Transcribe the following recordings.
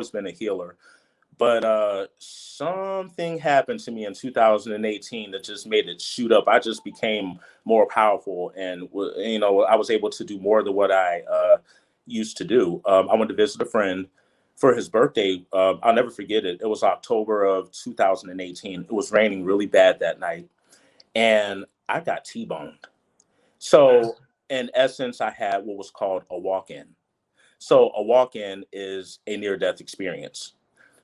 always been a healer. But something happened to me in 2018 that just made it shoot up. I just became more powerful, and I was able to do more than what I used to do. I went to visit a friend for his birthday. I'll never forget it. It was October of 2018. It was raining really bad that night, and I got T-boned. So in essence, I had what was called a walk-in. So a walk-in is a near-death experience.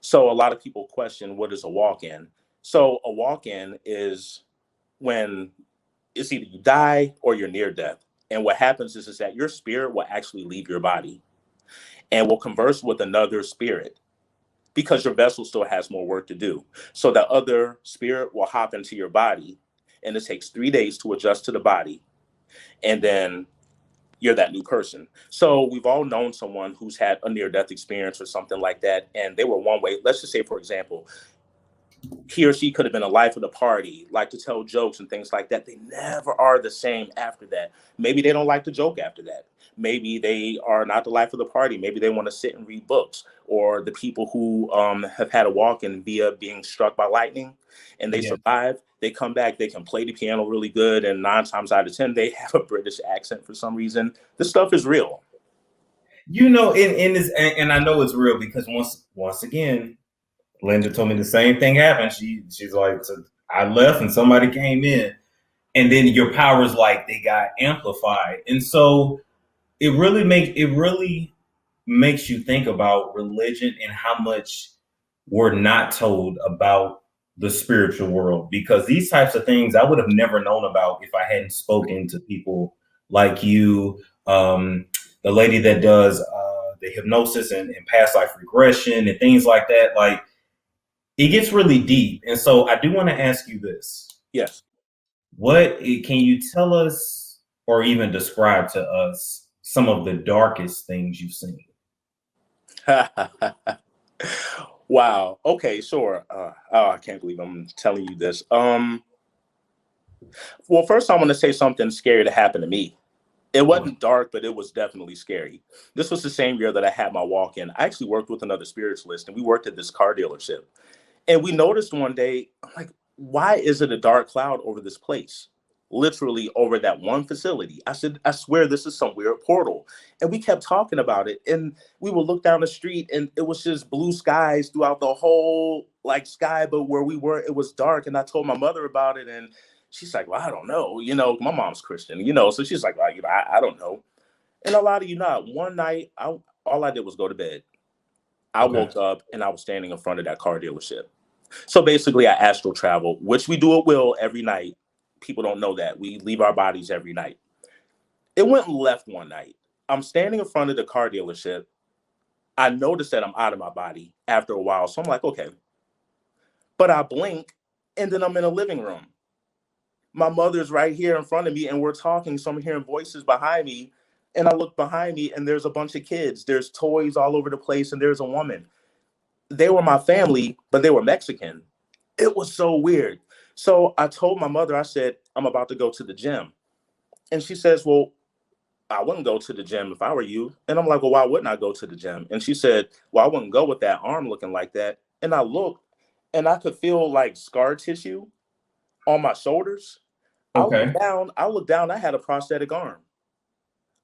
So a lot of people question, what is a walk-in? So a walk-in is when it's either you die or you're near death. And what happens is that your spirit will actually leave your body and will converse with another spirit because your vessel still has more work to do. So the other spirit will hop into your body, and it takes 3 days to adjust to the body. And then you're that new person. So we've all known someone who's had a near-death experience or something like that, and they were one way. Let's just say, for example, he or she could have been a life of the party, like to tell jokes and things like that. They never are the same after that. Maybe they don't like to joke after that. Maybe they are not the life of the party. Maybe they want to sit and read books. Or the people who have had a walk-in via being struck by lightning and they survive, they come back, they can play the piano really good, and 9 times out of 10, they have a British accent for some reason. This stuff is real. In this, and I know it's real because once again, Linda told me the same thing happened. She's like, I left and somebody came in, and then your powers they got amplified, and so it really makes you think about religion and how much we're not told about the spiritual world, because these types of things I would have never known about if I hadn't spoken to people like you, the lady that does the hypnosis and past life regression and things like that. Like, it gets really deep. And so I do want to ask you this. Yes. Can you tell us or even describe to us some of the darkest things you've seen? Wow. Okay, sure. I can't believe I'm telling you this. Well, first I want to say something scary that happened to me. It wasn't dark, but it was definitely scary. This was the same year that I had my walk-in. I actually worked with another spiritualist, and we worked at this car dealership. And we noticed one day, I'm like, why is it a dark cloud over this place? Literally over that one facility. I said, I swear this is some weird portal. And we kept talking about it. And we would look down the street and it was just blue skies throughout the whole sky. But where we were, it was dark. And I told my mother about it. And she's like, well, I don't know. My mom's Christian, so she's like, well, I don't know. And a lot of one night, all I did was go to bed. I woke up and I was standing in front of that car dealership. So basically I astral travel, which we do at will every night. People don't know that. We leave our bodies every night. It went left one night. I'm standing in front of the car dealership. I noticed that I'm out of my body after a while. So I'm like, okay. But I blink and then I'm in a living room. My mother's right here in front of me and we're talking. So I'm hearing voices behind me. And I look behind me and there's a bunch of kids. There's toys all over the place and there's a woman. They were my family, but they were Mexican. It was so weird. So I told my mother, I said, I'm about to go to the gym. And she says, well, I wouldn't go to the gym if I were you. And I'm like, well, why wouldn't I go to the gym? And she said, well, I wouldn't go with that arm looking like that. And I looked and I could feel scar tissue on my shoulders. Okay. I looked down, I had a prosthetic arm,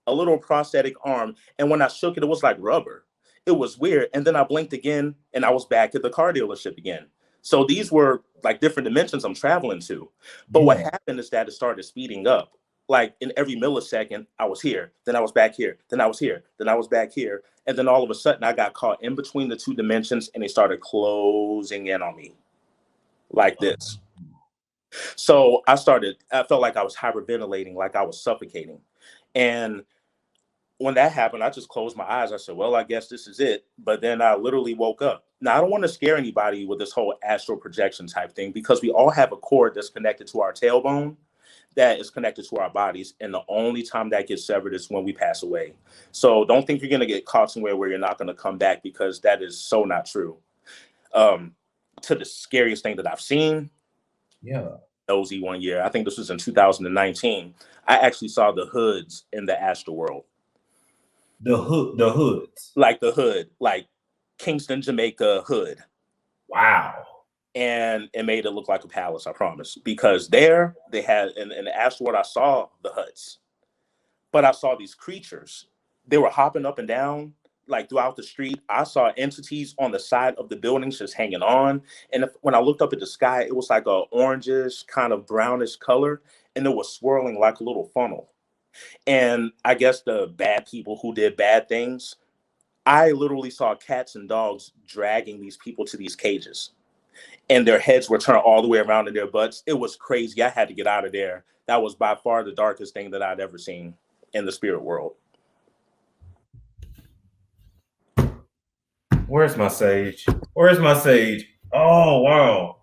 a little prosthetic arm. And when I shook it, it was like rubber. It was weird. And then I blinked again and I was back at the car dealership again. So these were different dimensions I'm traveling to. But what happened is that it started speeding up. In every millisecond, I was here, then I was back here, then I was here, then I was back here. And then all of a sudden I got caught in between the two dimensions and they started closing in on me like this. So I felt like I was hyperventilating, like I was suffocating. And when that happened, I just closed my eyes. I said, well, I guess this is it. But then I literally woke up. Now, I don't want to scare anybody with this whole astral projection type thing, because we all have a cord that's connected to our tailbone that is connected to our bodies. And the only time that gets severed is when we pass away. So don't think you're going to get caught somewhere where you're not going to come back, because that is so not true. To the scariest thing that I've seen. Nosy one year, I think this was in 2019. I actually saw the hoods in the astral world. The hoods, the hood, Kingston, Jamaica hood. Wow. And it made it look like a palace, I promise. Because there they had, in Ashford, I saw the huts, but I saw these creatures. They were hopping up and down like throughout the street. I saw entities on the side of the buildings just hanging on. And when I looked up at the sky, it was like a orangish, kind of brownish color, and it was swirling like a little funnel. And I guess the bad people who did bad things, I literally saw cats and dogs dragging these people to these cages, and their heads were turned all the way around in their butts. It was crazy. I had to get out of there. That was by far the darkest thing that I'd ever seen in the spirit world. Where's my sage? Where's my sage? Oh, wow.